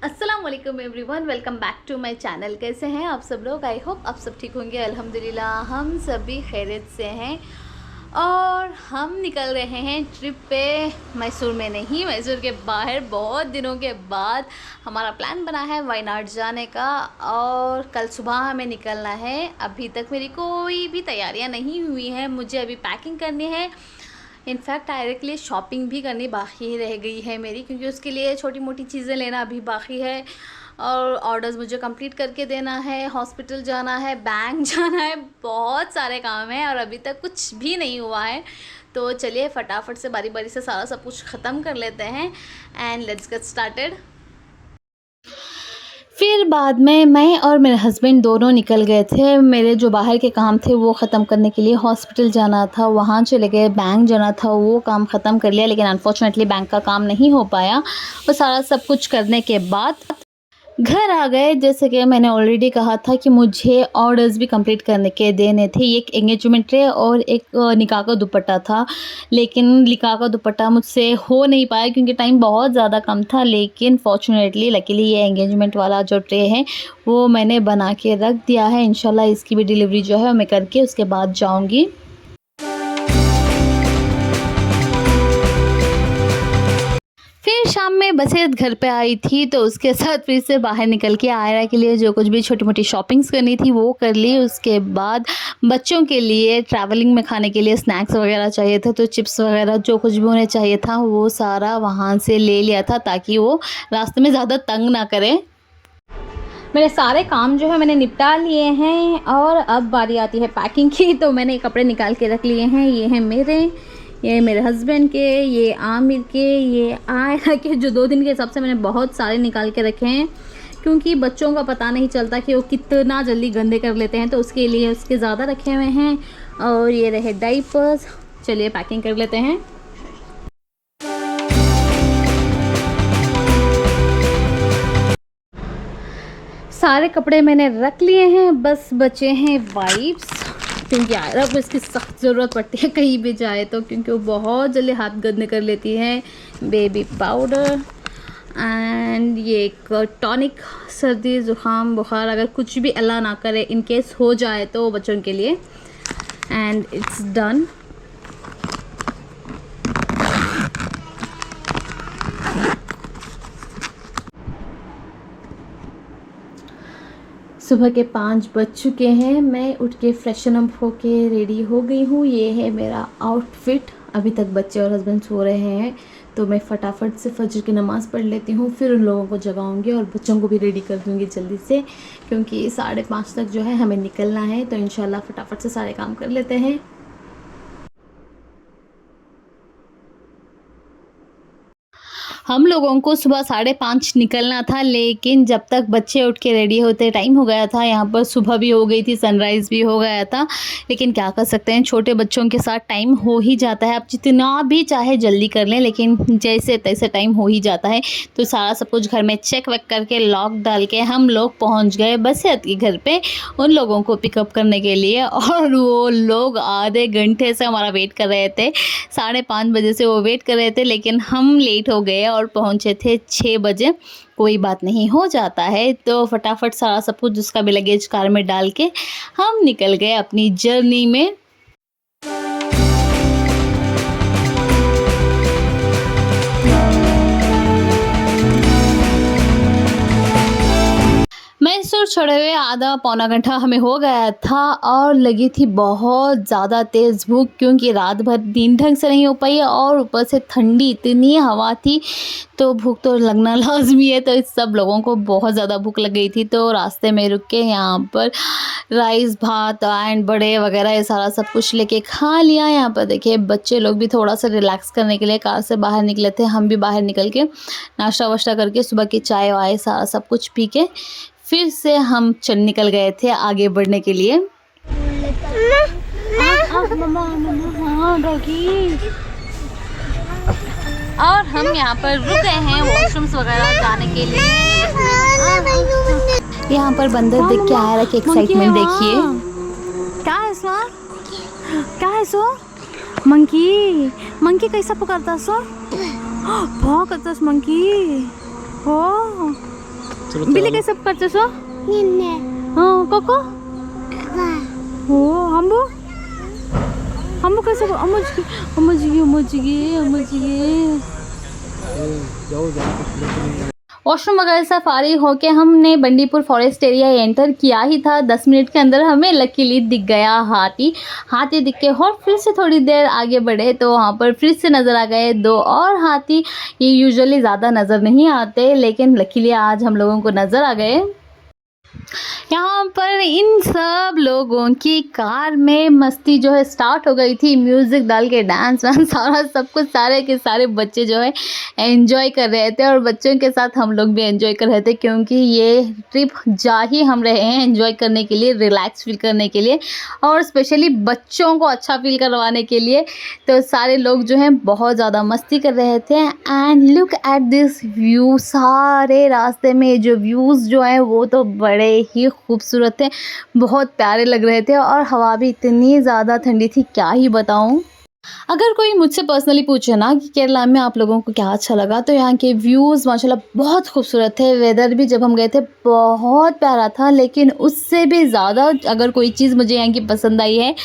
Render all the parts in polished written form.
अस्सलाम वालेकुम everyone, welcome back to my channel. कैसे हैं आप सब लोग? आई होप आप सब ठीक होंगे। अल्हम्दुलिल्लाह हम सभी खैरियत से हैं और हम निकल रहे हैं ट्रिप पे। मैसूर में नहीं, मैसूर के बाहर बहुत दिनों के बाद हमारा प्लान बना है वायनाड जाने का और कल सुबह हमें निकलना है। अभी तक मेरी कोई भी तैयारियां नहीं हुई हैं, मुझे अभी पैकिंग करनी है। इनफैक्ट डायरेक्टली शॉपिंग भी करनी बाकी ही रह गई है मेरी, क्योंकि उसके लिए छोटी मोटी चीज़ें लेना अभी बाकी है और ऑर्डर्स मुझे कंप्लीट करके देना है, हॉस्पिटल जाना है, बैंक जाना है, बहुत सारे काम हैं और अभी तक कुछ भी नहीं हुआ है। तो चलिए फटाफट से बारी बारी से सारा सब कुछ ख़त्म कर लेते हैं एंड लेट्स गेट स्टार्टेड। फिर बाद में मैं और मेरे हस्बैंड दोनों निकल गए थे। मेरे जो बाहर के काम थे वो ख़त्म करने के लिए हॉस्पिटल जाना था, वहाँ चले गए। बैंक जाना था, वो काम ख़त्म कर लिया, लेकिन अनफॉर्चुनेटली बैंक का काम नहीं हो पाया। वो सारा सब कुछ करने के बाद घर आ गए। जैसे कि मैंने ऑलरेडी कहा था कि मुझे ऑर्डर्स भी कंप्लीट करने के देने थे। एक एंगेजमेंट रे और एक निकाह का दुपट्टा था, लेकिन निकाह का दुपट्टा मुझसे हो नहीं पाया क्योंकि टाइम बहुत ज़्यादा कम था। लेकिन फॉर्चुनेटली लकीली ये एंगेजमेंट वाला जो ट्रे है वो मैंने बना के रख दिया है। इंशाल्लाह इसकी भी डिलीवरी जो है मैं करके उसके बाद जाऊँगी। फिर शाम में बसें घर पे आई थी तो उसके साथ फिर से बाहर निकल के आयरा के लिए जो कुछ भी छोटी मोटी शॉपिंग्स करनी थी वो कर ली। उसके बाद बच्चों के लिए ट्रैवलिंग में खाने के लिए स्नैक्स वगैरह चाहिए था, तो चिप्स वगैरह जो कुछ भी उन्हें चाहिए था वो सारा वहाँ से ले लिया था ताकि वो रास्ते में ज़्यादा तंग ना करें। मेरे सारे काम जो है मैंने निपटा लिए हैं और अब बारी आती है पैकिंग की। तो मैंने कपड़े निकाल के रख लिए हैं। ये हैं ये मेरे हस्बैंड के, ये आमिर के, ये आयरा के। जो 2 दिन के हिसाब से मैंने बहुत सारे निकाल के रखे हैं क्योंकि बच्चों का पता नहीं चलता कि वो कितना जल्दी गंदे कर लेते हैं, तो उसके लिए उसके ज़्यादा रखे हुए हैं। और ये रहे डाइपर्स। चलिए पैकिंग कर लेते हैं। सारे कपड़े मैंने रख लिए हैं, बस बचे हैं वाइप्स, क्योंकि आयरा को इसकी सख्त ज़रूरत पड़ती है कहीं भी जाए तो, क्योंकि वो बहुत जल्दी हाथ गंदे कर लेती है। बेबी पाउडर एंड ये एक टॉनिक, सर्दी ज़ुकाम बुखार अगर कुछ भी अल्लाह ना करे इन केस हो जाए तो बच्चों के लिए। And it's done. सुबह के 5 बज चुके हैं। मैं उठ के फ्रेशन अप होके रेडी हो गई हूँ। ये है मेरा आउटफिट। अभी तक बच्चे और हस्बैंड सो रहे हैं तो मैं फटाफट से फजर की नमाज़ पढ़ लेती हूँ, फिर उन लोगों को जगाऊंगी और बच्चों को भी रेडी कर दूँगी जल्दी से, क्योंकि 5:30 तक जो है हमें निकलना है। तो इंशाल्लाह फटाफट से सारे काम कर लेते हैं। हम लोगों को सुबह 5:30 निकलना था, लेकिन जब तक बच्चे उठ के रेडी होते टाइम हो गया था। यहाँ पर सुबह भी हो गई थी, सनराइज़ भी हो गया था, लेकिन क्या कर सकते हैं, छोटे बच्चों के साथ टाइम हो ही जाता है। आप जितना भी चाहे जल्दी कर लें, लेकिन जैसे तैसे टाइम हो ही जाता है। तो सारा सब कुछ घर में चेक वेक करके लॉक डाल के हम लोग पहुँच गए बसियत के घर पर उन लोगों को पिकअप करने के लिए। और वो लोग आधे घंटे से हमारा वेट कर रहे थे। 5:30 बजे से वो वेट कर रहे थे, लेकिन हम लेट हो गए और पहुंचे थे 6 बजे। कोई बात नहीं, हो जाता है। तो फटाफट सारा सब कुछ जिसका भी लगेज कार में डाल के हम निकल गए अपनी जर्नी में। मैसूर छोड़े हुए आधा पौना घंटा हमें हो गया था और लगी थी बहुत ज़्यादा तेज़ भूख, क्योंकि रात भर नींद ढंग से नहीं हो पाई और ऊपर से ठंडी इतनी हवा थी, तो भूख तो लगना लाजमी है। तो इस सब लोगों को बहुत ज़्यादा भूख लग गई थी, तो रास्ते में रुक के यहाँ पर राइस भात एंड बड़े वगैरह ये सारा सब कुछ लेके खा लिया। यहाँ पर देखिए बच्चे लोग भी थोड़ा सा रिलैक्स करने के लिए कार से बाहर निकले थे। हम भी बाहर निकल के नाश्ता वाश्ता करके सुबह की चाय वाय सारा सब कुछ पी के फिर से हम निकल गए थे आगे बढ़ने के लिए। और हम यहाँ पर रुक गए हैं वॉशरूम्स वगैरह जाने के लिए। यहाँ पर बंदर देख के आया कि एक्साइटमेंट देखिए। क्या है सो? क्या है सो? मंकी कैसा पुकारता सो? बहुत करता मंकी हो। बिल्ली के सब करते सो हाँ कोको ओ हमबो कैसे वॉशरूम वगैरह से फारिग होके हमने बंडीपुर फॉरेस्ट एरिया एंटर किया ही था। 10 मिनट के अंदर हमें लकीली दिख गया हाथी दिख के और फिर से थोड़ी देर आगे बढ़े तो वहाँ पर फिर से नज़र आ गए 2 और हाथी। ये यूजुअली ज़्यादा नज़र नहीं आते लेकिन लकीली आज हम लोगों को नज़र आ गए। यहाँ पर इन सब लोगों की कार में मस्ती जो है स्टार्ट हो गई थी। म्यूज़िक डाल के डांस वांस सारा सब कुछ, सारे के सारे बच्चे जो है एंजॉय कर रहे थे और बच्चों के साथ हम लोग भी एंजॉय कर रहे थे क्योंकि ये ट्रिप जा ही हम रहे हैं एंजॉय करने के लिए, रिलैक्स फील करने के लिए और स्पेशली बच्चों को अच्छा फील करवाने के लिए। तो सारे लोग जो हैं बहुत ज़्यादा मस्ती कर रहे थे। And look at this view, सारे रास्ते में जो व्यूज़ जो हैं वो तो बड़े ही खूबसूरत थे, बहुत प्यारे लग रहे थे और हवा भी इतनी ज़्यादा ठंडी थी क्या ही बताऊं। अगर कोई मुझसे पर्सनली पूछे ना कि केरला में आप लोगों को क्या अच्छा लगा तो यहाँ के व्यूज़ माशाल्लाह बहुत खूबसूरत थे। वेदर भी जब हम गए थे बहुत प्यारा था, लेकिन उससे भी ज़्यादा अगर कोई चीज़ मुझे यहाँ की पसंद आई है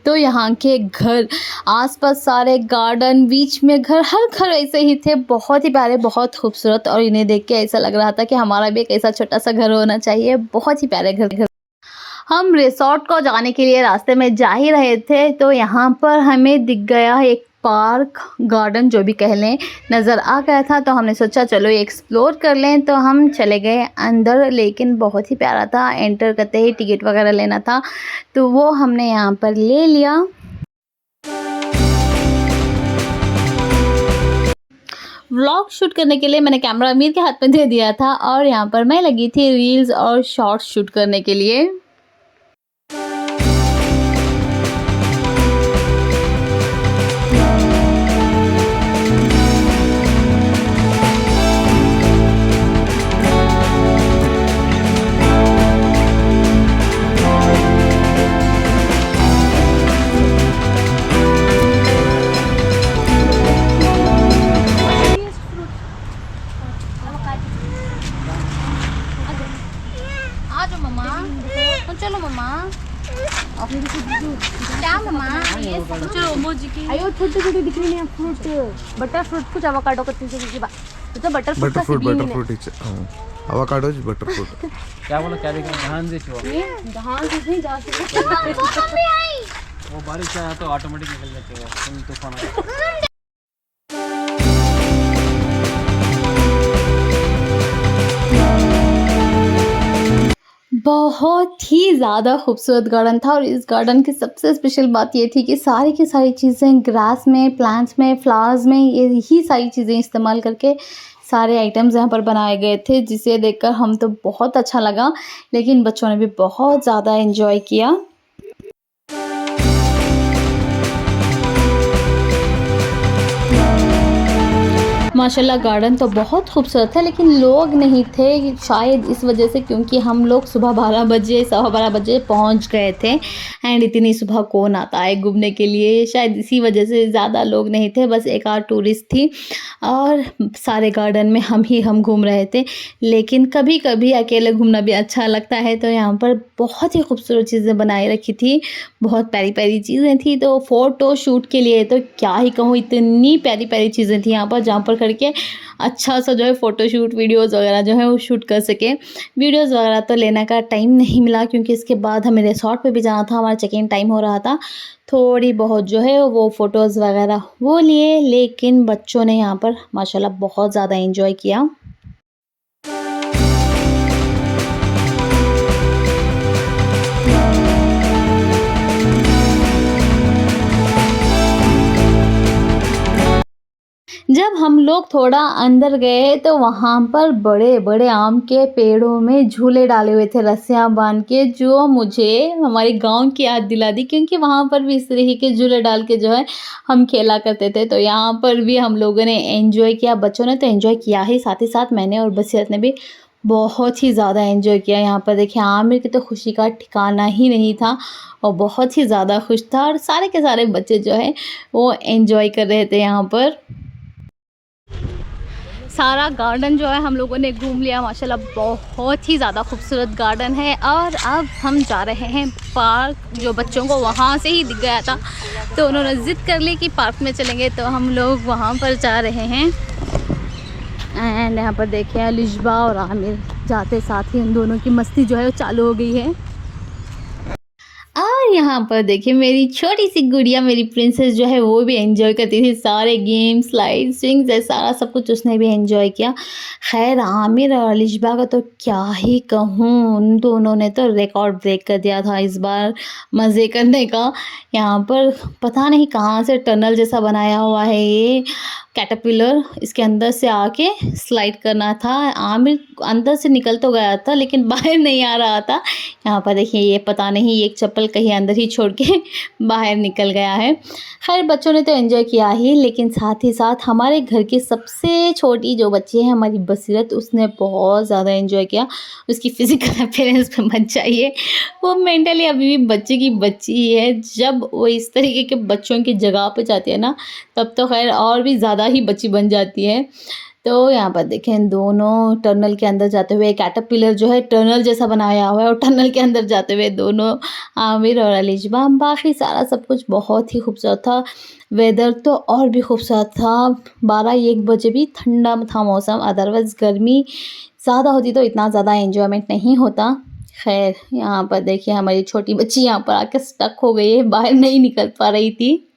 तो यहाँ के घर, आसपास सारे गार्डन, बीच में घर, हर घर ऐसे ही थे, बहुत ही प्यारे, बहुत खूबसूरत। और इन्हें देख के ऐसा लग रहा था कि हमारा भी एक ऐसा छोटा सा घर होना चाहिए। बहुत ही प्यारे घर। हम रिसोर्ट को जाने के लिए रास्ते में जा ही रहे थे तो यहाँ पर हमें दिख गया एक पार्क, गार्डन जो भी कह लें, नज़र आ गया था। तो हमने सोचा चलो ये एक्सप्लोर कर लें। तो हम चले गए अंदर, लेकिन बहुत ही प्यारा था। एंटर करते ही टिकट वगैरह लेना था तो वो हमने यहाँ पर ले लिया। व्लॉग शूट करने के लिए मैंने कैमरा अमीर के हाथ में दे दिया था और यहाँ पर मैं लगी थी रील्स और शॉर्ट्स शूट करने के लिए। चलो मम्मा, क्या मम्मा ये चलो मोजी की आयो छोटे दिख रही है फ्रूट, बटर फ्रूट कुछ एवोकाडो कत्ती से की बात तो butter fruit avocado butter fruit क्या बोला, क्या देखा, ध्यान से छो ध्यान से नहीं जा सकते वो बारिश आया तो ऑटोमेटिक निकल जाते हैं तूफान। बहुत ही ज़्यादा खूबसूरत गार्डन था और इस गार्डन की सबसे स्पेशल बात ये थी कि सारी की सारी चीज़ें ग्रास में, प्लांट्स में, फ्लावर्स में, यही सारी चीज़ें इस्तेमाल करके सारे आइटम्स यहाँ पर बनाए गए थे, जिसे देखकर हम तो बहुत अच्छा लगा, लेकिन बच्चों ने भी बहुत ज़्यादा एंजॉय किया। माशाल्लाह गार्डन तो बहुत खूबसूरत है, लेकिन लोग नहीं थे, शायद इस वजह से क्योंकि हम लोग सुबह 12 बजे 12:15 बजे पहुंच गए थे। एंड इतनी सुबह कौन आता है घूमने के लिए, शायद इसी वजह से ज़्यादा लोग नहीं थे, बस एक आध टूरिस्ट थी और सारे गार्डन में हम घूम रहे थे। लेकिन कभी कभी अकेले घूमना भी अच्छा लगता है। तो यहाँ पर बहुत ही खूबसूरत चीज़ें बनाई रखी थी, बहुत प्यारी प्यारी चीज़ें थी। तो फ़ोटो शूट के लिए तो क्या ही कहूँ, इतनी प्यारी प्यारी चीज़ें थी यहाँ पर, जहाँ पर करके अच्छा सा जो है फ़ोटोशूट, वीडियोज़ वगैरह जो है वो शूट कर सके। वीडियोज़ वगैरह तो लेने का टाइम नहीं मिला क्योंकि इसके बाद हमें रिसोर्ट पे भी जाना था, हमारा चेक इन टाइम हो रहा था। थोड़ी बहुत जो है वो फ़ोटोज़ वगैरह वो लिए, लेकिन बच्चों ने यहाँ पर माशाल्लाह बहुत ज़्यादा एंजॉय किया। जब हम लोग थोड़ा अंदर गए तो वहाँ पर बड़े बड़े आम के पेड़ों में झूले डाले हुए थे रस्सियाँ बांध के, जो मुझे हमारे गांव की याद दिला दी क्योंकि वहाँ पर भी इस तरीके के झूले डाल के जो है हम खेला करते थे। तो यहाँ पर भी हम लोगों ने एंजॉय किया, बच्चों ने तो एंजॉय किया ही, साथ ही साथ मैंने और बसीरत ने भी बहुत ही ज़्यादा एंजॉय किया। यहाँ पर देखिए आमिर की तो खुशी का ठिकाना ही नहीं था और बहुत ही ज़्यादा खुश था और सारे के सारे बच्चे जो है वो एंजॉय कर रहे थे यहाँ पर। सारा गार्डन जो है हम लोगों ने घूम लिया माशाल्लाह, बहुत ही ज़्यादा खूबसूरत गार्डन है। और अब हम जा रहे हैं पार्क, जो बच्चों को वहाँ से ही दिख गया था तो उन्होंने ज़िद कर ली कि पार्क में चलेंगे, तो हम लोग वहाँ पर जा रहे हैं। एंड यहाँ पर देखिए लिशबा और आमिर जाते साथ ही उन दोनों की मस्ती जो है वो चालू हो गई है। और यहाँ पर देखिए मेरी छोटी सी गुड़िया, मेरी प्रिंसेस जो है वो भी एंजॉय करती थी सारे गेम्स, स्लाइड, स्विंग्स, सारा सब कुछ उसने भी एंजॉय किया। खैर आमिर और लिशबा का तो क्या ही कहूँ, उन दोनों ने तो रिकॉर्ड ब्रेक कर दिया था इस बार मज़े करने का। यहाँ पर पता नहीं कहाँ से टनल जैसा बनाया हुआ है ये कैटरपिलर, इसके अंदर से आके स्लाइड करना था। आमिर अंदर से निकल तो गया था लेकिन बाहर नहीं आ रहा था। यहाँ पर देखिए ये पता नहीं एक चप्पल कहीं अंदर ही छोड़ के बाहर निकल गया है। खैर बच्चों ने तो एंजॉय किया ही, लेकिन साथ ही साथ हमारे घर की सबसे छोटी जो बच्ची है हमारी बसीरत, उसने बहुत ज़्यादा एंजॉय किया। उसकी फिजिकल अपीयरेंस पे मत जाइए, वो मेंटली अभी भी बच्चे की बच्ची ही है। जब वो इस तरीके के बच्चों की जगह पे जाती है ना, तब तो खैर और भी ज़्यादा ही बच्ची बन जाती है। तो यहाँ पर देखें दोनों टनल के अंदर जाते हुए, कैटरपिलर जो है टनल जैसा बनाया हुआ है और टनल के अंदर जाते हुए दोनों आमिर और लिशबा। बाकी सारा सब कुछ बहुत ही खूबसूरत था। वेदर तो और भी खूबसूरत था, 12-1 बजे भी ठंडा था मौसम, अदरवाइज़ गर्मी ज़्यादा होती तो इतना ज़्यादा एंजॉयमेंट नहीं होता। खैर यहाँ पर देखिए हमारी छोटी बच्ची यहाँ पर आके स्टक हो गई है, बाहर नहीं निकल पा रही थी।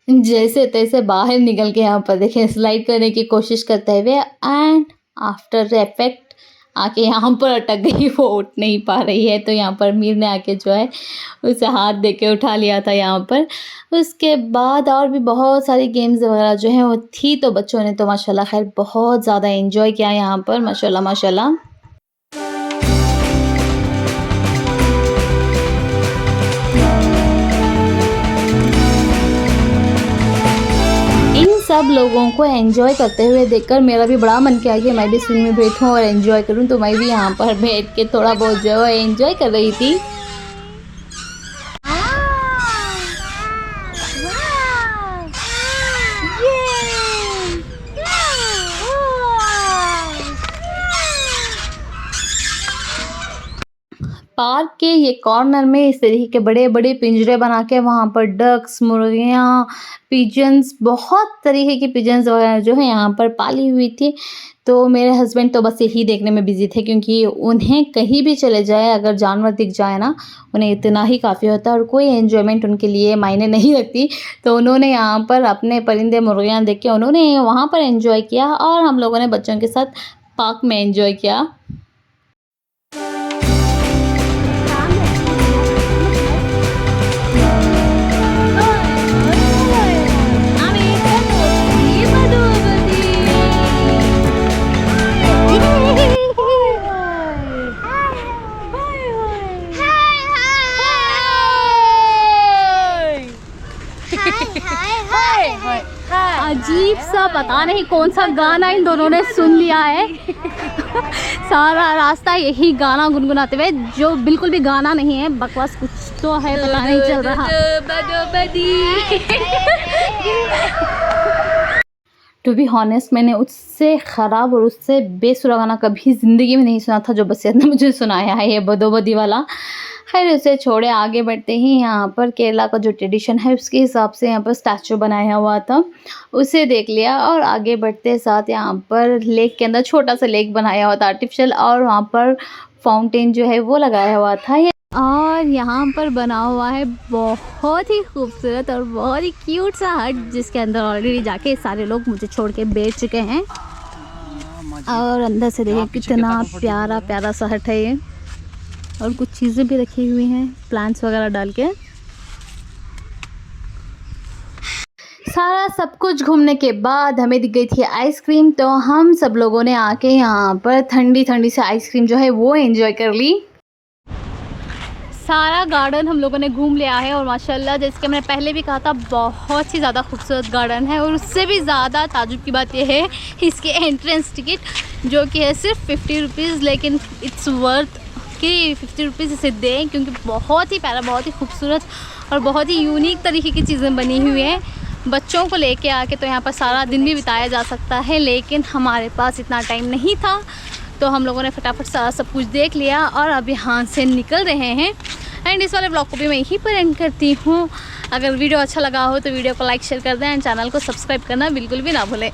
जैसे तैसे बाहर निकल के यहाँ पर देखिए स्लाइड करने की कोशिश करते हुए, एंड आफ्टर इफेक्ट आके यहाँ पर अटक गई, वो उठ नहीं पा रही है। तो यहाँ पर मीर ने आके जो है उसे हाथ दे के उठा लिया था यहाँ पर। उसके बाद और भी बहुत सारी गेम्स वगैरह जो हैं वो थी, तो बच्चों ने तो माशाल्लाह खैर बहुत ज़्यादा एंजॉय किया यहाँ पर, माशाल्लाह माशाल्लाह। सब लोगों को एंजॉय करते हुए देखकर मेरा भी बड़ा मन किया कि मैं भी स्विंग में बैठूं और एंजॉय करूं, तो मैं भी यहाँ पर बैठ के थोड़ा बहुत जो है एंजॉय कर रही थी। पार्क के ये कॉर्नर में इस तरीके के बड़े बड़े पिंजरे बना के वहाँ पर डक्स, मुर्गियाँ, पिजन्स, बहुत तरीके की पिजन्स वगैरह जो है यहाँ पर पाली हुई थी। तो मेरे हस्बैंड तो बस यही देखने में बिज़ी थे, क्योंकि उन्हें कहीं भी चले जाए अगर जानवर दिख जाए ना, उन्हें इतना ही काफ़ी होता है और कोई एन्जॉयमेंट उनके लिए मायने नहीं रखती। तो उन्होंने यहाँ पर अपने परिंदे मुर्गियाँ देख के उन्होंने वहाँ पर एंजॉय किया और हम लोगों ने बच्चों के साथ पार्क में एंजॉय किया। अजीब सा पता नहीं कौन सा गाना इन दोनों ने सुन लिया है। सारा रास्ता यही गाना गुनगुनाते हुए, जो बिल्कुल भी गाना नहीं है, बकवास कुछ तो है, पता नहीं चल रहा। टू बी हॉनेस्ट मैंने उससे ख़राब और उससे बेसुरा गाना कभी ज़िंदगी में नहीं सुना था जो बसीरत ने मुझे सुनाया है, ये बदोबदी वाला। खैर उसे छोड़े आगे बढ़ते ही यहाँ पर केरला का जो ट्रेडिशन है उसके हिसाब से यहाँ पर स्टैचू बनाया हुआ था, उसे देख लिया। और आगे बढ़ते साथ यहाँ पर लेक के अंदर छोटा सा लेक बनाया हुआ था आर्टिफिशियल, और वहाँ पर फाउंटेन जो है वो लगाया हुआ था। और यहाँ पर बना हुआ है बहुत ही खूबसूरत और बहुत ही क्यूट सा हट, जिसके अंदर ऑलरेडी जाके सारे लोग मुझे छोड़ के बैठ चुके हैं। और अंदर से देखिए कितना प्यारा प्यारा सा हट है ये, और कुछ चीज़ें भी रखी हुई हैं प्लांट्स वगैरह डाल के। सारा सब कुछ घूमने के बाद हमें दिख गई थी आइसक्रीम, तो हम सब लोगों ने आके यहाँ पर ठंडी ठंडी से आइसक्रीम जो है वो एंजॉय कर ली। सारा गार्डन हम लोगों ने घूम लिया है और माशाल्लाह जैसे कि मैंने पहले भी कहा था बहुत ही ज़्यादा खूबसूरत गार्डन है। और उससे भी ज़्यादा ताजुब की बात यह है इसकी एंट्रेंस टिकट जो कि है सिर्फ 50 रुपीज़, लेकिन इट्स वर्थ कि 50 रुपीज़ इसे दें, क्योंकि बहुत ही प्यारा, बहुत ही खूबसूरत और बहुत ही यूनिक तरीके की चीज़ें बनी हुई हैं। बच्चों को लेके आके तो यहाँ पर सारा दिन भी बिताया जा सकता है, लेकिन हमारे पास इतना टाइम नहीं था, तो हम लोगों ने फटाफट सारा सब कुछ देख लिया और अब यहाँ से निकल रहे हैं। एंड इस वाले ब्लॉग को भी मैं यहीं पर एंड करती हूँ। अगर वीडियो अच्छा लगा हो तो वीडियो को लाइक शेयर कर दें एंड चैनल को सब्सक्राइब करना बिल्कुल भी ना भूलें।